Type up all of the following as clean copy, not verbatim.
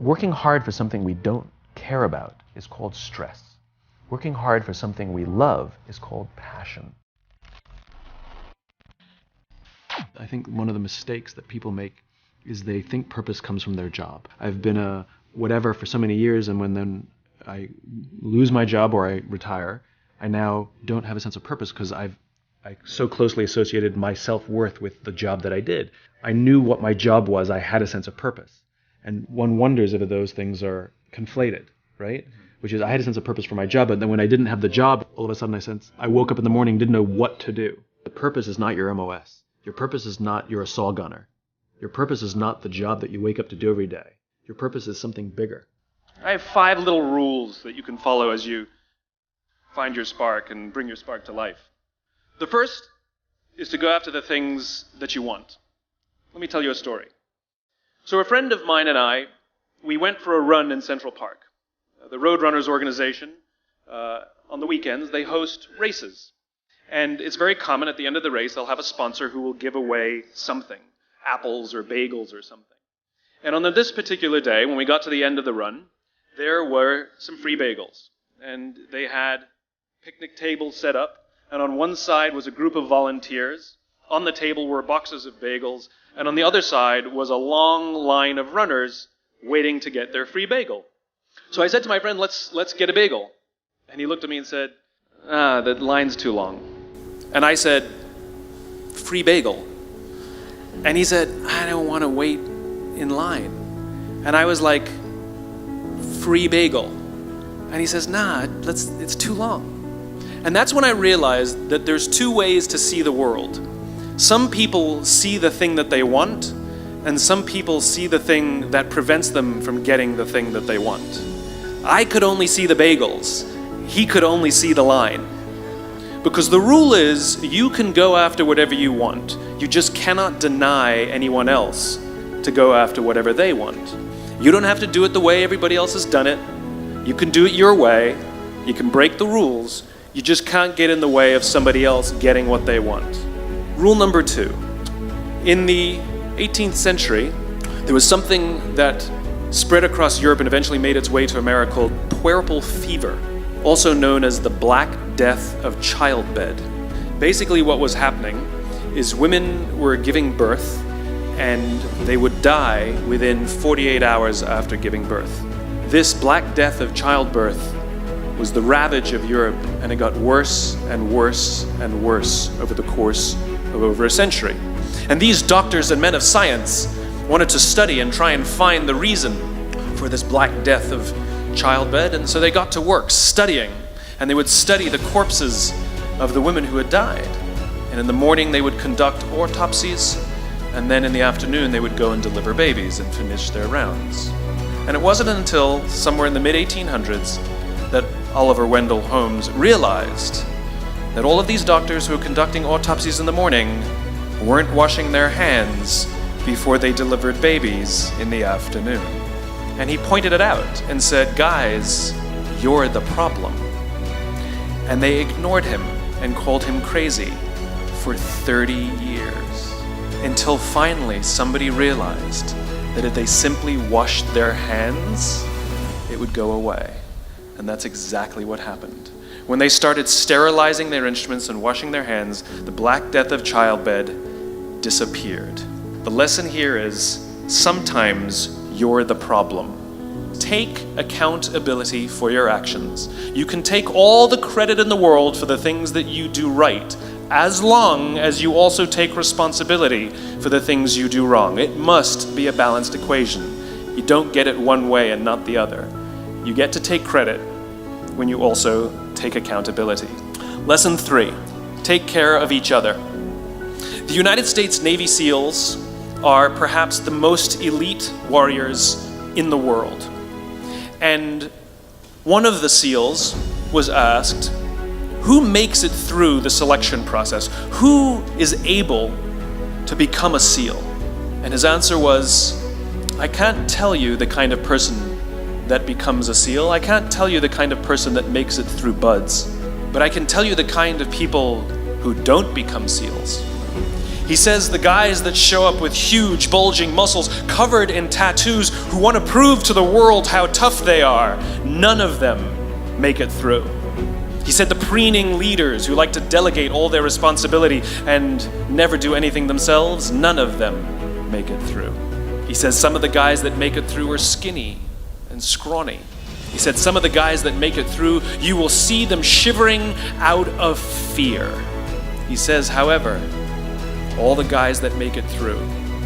Working hard for something we don't care about is called stress. Working hard for something we love is called passion. I think one of the mistakes that people make is they think purpose comes from their job. I've been a whatever for so many years, and when then I lose my job or I retire, I now don't have a sense of purpose because I so closely associated my self-worth with the job that I did. I knew what my job was. I had a sense of purpose. And one wonders if those things are conflated, right? Which is I had a sense of purpose for my job, but then when I didn't have the job, all of a sudden I woke up in the morning, didn't know what to do. The purpose is not your MOS. Your purpose is not you're a saw gunner. Your purpose is not the job that you wake up to do every day. Your purpose is something bigger. I have 5 little rules that you can follow as you find your spark and bring your spark to life. The first is to go after the things that you want. Let me tell you a story. So a friend of mine and I, we went for a run in Central Park. The Roadrunners organization, on the weekends, they host races. And it's very common at the end of the race, they'll have a sponsor who will give away something, apples or bagels or something. And on this particular day, when we got to the end of the run, there were some free bagels. And they had picnic tables set up, and on one side was a group of volunteers. On the table were boxes of bagels, and on the other side was a long line of runners waiting to get their free bagel. So I said to my friend, let's get a bagel. And he looked at me and said, the line's too long. And I said, free bagel. And he said, I don't want to wait in line. And I was like, free bagel. And he says, it's too long. And that's when I realized that there's 2 ways to see the world. Some people see the thing that they want, and some people see the thing that prevents them from getting the thing that they want. I could only see the bagels. He could only see the line. Because the rule is, you can go after whatever you want. You just cannot deny anyone else to go after whatever they want. You don't have to do it the way everybody else has done it. You can do it your way. You can break the rules. You just can't get in the way of somebody else getting what they want. Rule number 2. In the 18th century, there was something that spread across Europe and eventually made its way to America called puerperal fever, also known as the Black Death of childbed. Basically what was happening is women were giving birth and they would die within 48 hours after giving birth. This Black Death of childbirth was the ravage of Europe, and it got worse and worse and worse over the course of over a century. And these doctors and men of science wanted to study and try and find the reason for this Black Death of childbed, and so they got to work studying, and they would study the corpses of the women who had died. And in the morning they would conduct autopsies, and then in the afternoon they would go and deliver babies and finish their rounds. And it wasn't until somewhere in the mid-1800s that Oliver Wendell Holmes realized that all of these doctors who were conducting autopsies in the morning weren't washing their hands before they delivered babies in the afternoon. And he pointed it out and said, guys, you're the problem. And they ignored him and called him crazy for 30 years, until finally somebody realized that if they simply washed their hands, it would go away. And that's exactly what happened. When they started sterilizing their instruments and washing their hands, the Black Death of childbed disappeared. The lesson here is, sometimes you're the problem. Take accountability for your actions. You can take all the credit in the world for the things that you do right, as long as you also take responsibility for the things you do wrong. It must be a balanced equation. You don't get it one way and not the other. You get to take credit when you also take accountability. Lesson 3, take care of each other. The United States Navy SEALs are perhaps the most elite warriors in the world. And one of the SEALs was asked, who makes it through the selection process? Who is able to become a SEAL? And his answer was, I can't tell you the kind of person that becomes a SEAL. I can't tell you the kind of person that makes it through BUD/S, but I can tell you the kind of people who don't become SEALs. He says the guys that show up with huge, bulging muscles covered in tattoos who want to prove to the world how tough they are, none of them make it through. He said the preening leaders who like to delegate all their responsibility and never do anything themselves, none of them make it through. He says some of the guys that make it through are skinny and scrawny. He said some of the guys that make it through, you will see them shivering out of fear. He says, however, all the guys that make it through,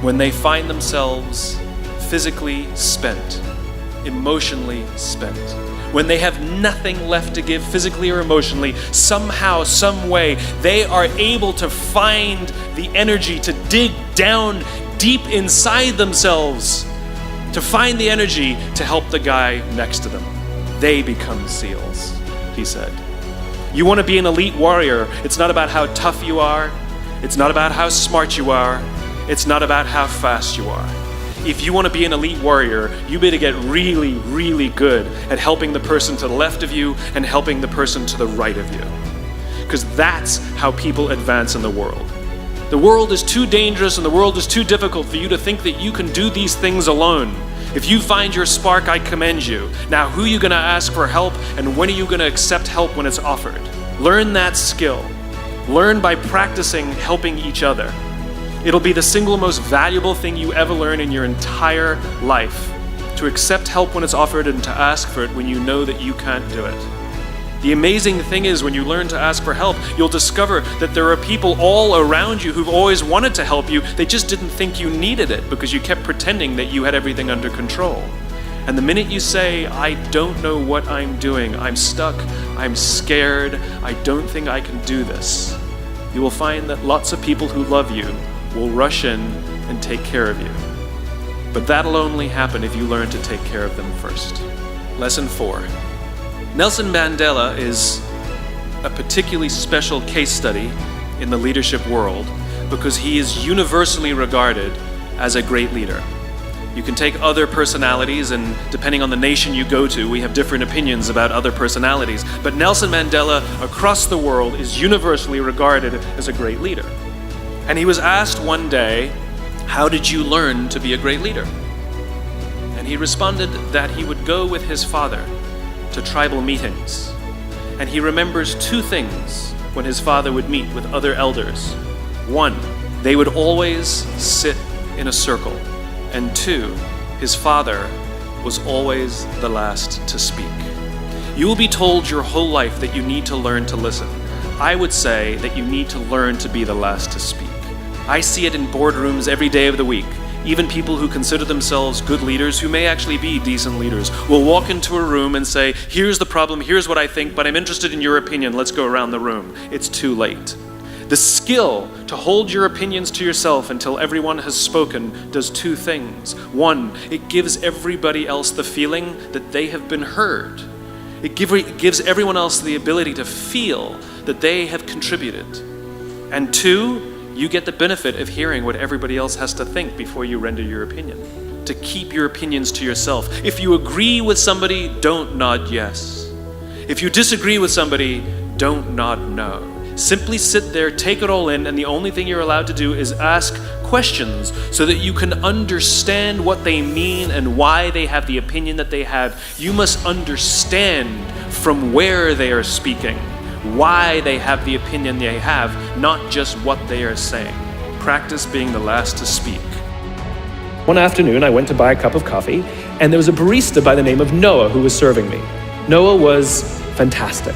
when they find themselves physically spent, emotionally spent, when they have nothing left to give physically or emotionally, somehow, some way, they are able to find the energy to dig down deep inside themselves, to find the energy to help the guy next to them. They become SEALs, he said. You want to be an elite warrior. It's not about how tough you are. It's not about how smart you are. It's not about how fast you are. If you want to be an elite warrior, you better get really, really good at helping the person to the left of you and helping the person to the right of you. Because that's how people advance in the world. The world is too dangerous and the world is too difficult for you to think that you can do these things alone. If you find your spark, I commend you. Now, who are you going to ask for help, and when are you going to accept help when it's offered? Learn that skill. Learn by practicing helping each other. It'll be the single most valuable thing you ever learn in your entire life, to accept help when it's offered and to ask for it when you know that you can't do it. The amazing thing is, when you learn to ask for help, you'll discover that there are people all around you who've always wanted to help you. They just didn't think you needed it because you kept pretending that you had everything under control. And the minute you say, I don't know what I'm doing, I'm stuck, I'm scared, I don't think I can do this, you will find that lots of people who love you will rush in and take care of you. But that'll only happen if you learn to take care of them first. Lesson 4. Nelson Mandela is a particularly special case study in the leadership world because he is universally regarded as a great leader. You can take other personalities, and depending on the nation you go to, we have different opinions about other personalities. But Nelson Mandela across the world is universally regarded as a great leader. And he was asked one day, how did you learn to be a great leader? And he responded that he would go with his father to tribal meetings. And he remembers two things when his father would meet with other elders. One, they would always sit in a circle. And two, his father was always the last to speak. You will be told your whole life that you need to learn to listen. I would say that you need to learn to be the last to speak. I see it in boardrooms every day of the week. Even people who consider themselves good leaders, who may actually be decent leaders, will walk into a room and say, here's the problem, here's what I think, but I'm interested in your opinion, let's go around the room. It's too late. The skill to hold your opinions to yourself until everyone has spoken does two things. One, it gives everybody else the feeling that they have been heard. It gives everyone else the ability to feel that they have contributed. And two, you get the benefit of hearing what everybody else has to think before you render your opinion. To keep your opinions to yourself. If you agree with somebody, don't nod yes. If you disagree with somebody, don't nod no. Simply sit there, take it all in, and the only thing you're allowed to do is ask questions so that you can understand what they mean and why they have the opinion that they have. You must understand from where they are speaking, why they have the opinion they have, not just what they are saying. Practice being the last to speak. One afternoon, I went to buy a cup of coffee, and there was a barista by the name of Noah who was serving me. Noah was fantastic.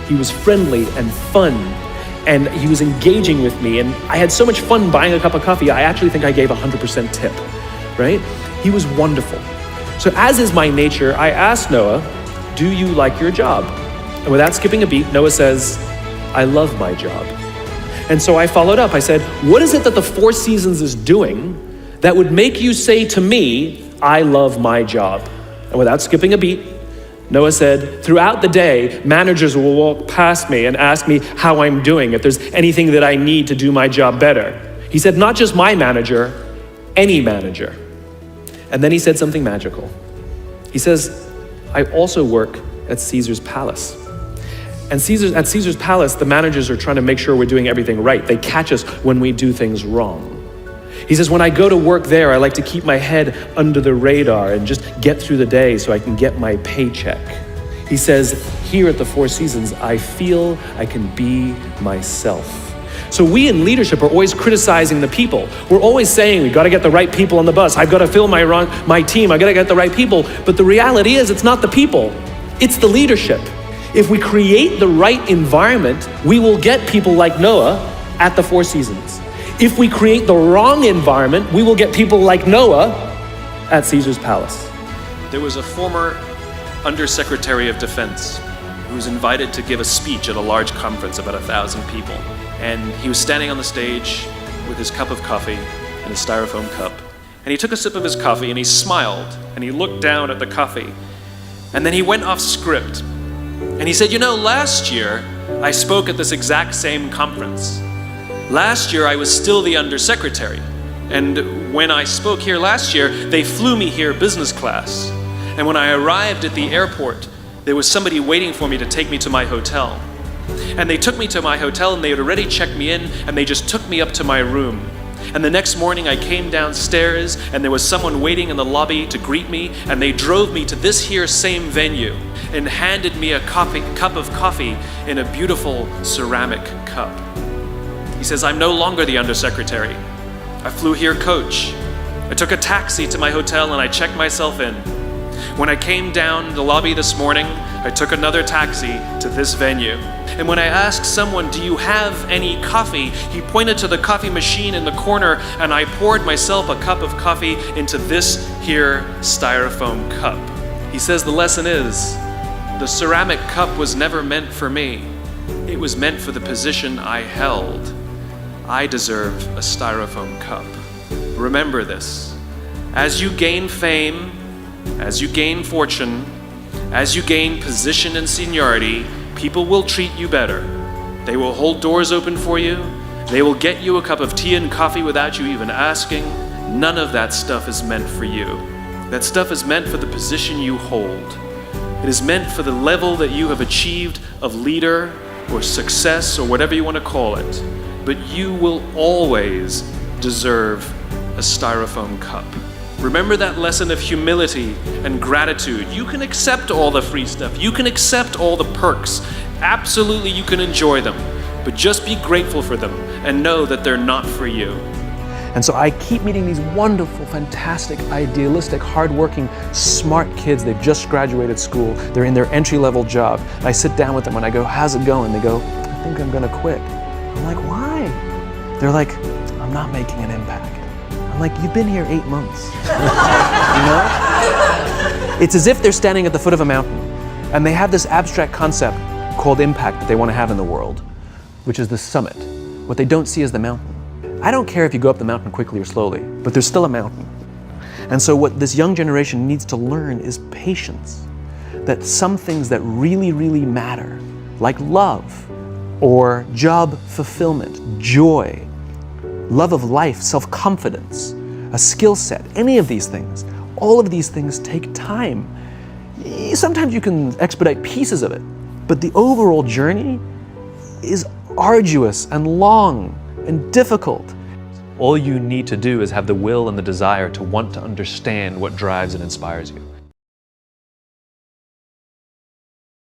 He was friendly and fun, and he was engaging with me, and I had so much fun buying a cup of coffee, I actually think I gave 100% tip, right? He was wonderful. So as is my nature, I asked Noah, do you like your job? And without skipping a beat, Noah says, I love my job. And so I followed up. I said, what is it that the Four Seasons is doing that would make you say to me, I love my job? And without skipping a beat, Noah said, throughout the day, managers will walk past me and ask me how I'm doing, if there's anything that I need to do my job better. He said, not just my manager, any manager. And then he said something magical. He says, I also work at Caesar's palace. And at Caesar's Palace, the managers are trying to make sure we're doing everything right. They catch us when we do things wrong. He says, when I go to work there, I like to keep my head under the radar and just get through the day so I can get my paycheck. He says, here at the Four Seasons, I feel I can be myself. So we in leadership are always criticizing the people. We're always saying, we got to get the right people on the bus. I've got to fill my team. I got to get the right people. But the reality is, it's not the people. It's the leadership. If we create the right environment, we will get people like Noah at the Four Seasons. If we create the wrong environment, we will get people like Noah at Caesar's Palace. There was a former Undersecretary of Defense who was invited to give a speech at a large conference, about 1,000 people. And he was standing on the stage with his cup of coffee and a styrofoam cup. And he took a sip of his coffee and he smiled and he looked down at the coffee. And then he went off script. And he said, last year I spoke at this exact same conference. Last year I was still the undersecretary. And when I spoke here last year, they flew me here business class. And when I arrived at the airport, there was somebody waiting for me to take me to my hotel. And they took me to my hotel and they had already checked me in and they just took me up to my room. And the next morning I came downstairs and there was someone waiting in the lobby to greet me, and they drove me to this here same venue and handed me a cup of coffee in a beautiful ceramic cup. He says, I'm no longer the undersecretary. I flew here coach. I took a taxi to my hotel and I checked myself in. When I came down the lobby this morning, I took another taxi to this venue. And when I asked someone, do you have any coffee? He pointed to the coffee machine in the corner and I poured myself a cup of coffee into this here styrofoam cup. He says the lesson is, the ceramic cup was never meant for me. It was meant for the position I held. I deserve a styrofoam cup. Remember this. As you gain fame, as you gain fortune, as you gain position and seniority, people will treat you better. They will hold doors open for you. They will get you a cup of tea and coffee without you even asking. None of that stuff is meant for you. That stuff is meant for the position you hold. It is meant for the level that you have achieved of leader or success or whatever you want to call it. But you will always deserve a styrofoam cup. Remember that lesson of humility and gratitude. You can accept all the free stuff. You can accept all the perks. Absolutely, you can enjoy them. But just be grateful for them and know that they're not for you. And so I keep meeting these wonderful, fantastic, idealistic, hardworking, smart kids. They've just graduated school. They're in their entry-level job. I sit down with them and I go, how's it going? They go, I think I'm going to quit. I'm like, why? They're like, I'm not making an impact. I'm like, you've been here 8 months. It's as if they're standing at the foot of a mountain and they have this abstract concept called impact that they want to have in the world, which is the summit. What they don't see is the mountain. I don't care if you go up the mountain quickly or slowly, but there's still a mountain. And so what this young generation needs to learn is patience. That some things that really, really matter, like love or job fulfillment, joy, love of life, self-confidence, a skill set, any of these things, all of these things take time. Sometimes you can expedite pieces of it, but the overall journey is arduous and long and difficult. All you need to do is have the will and the desire to want to understand what drives and inspires you.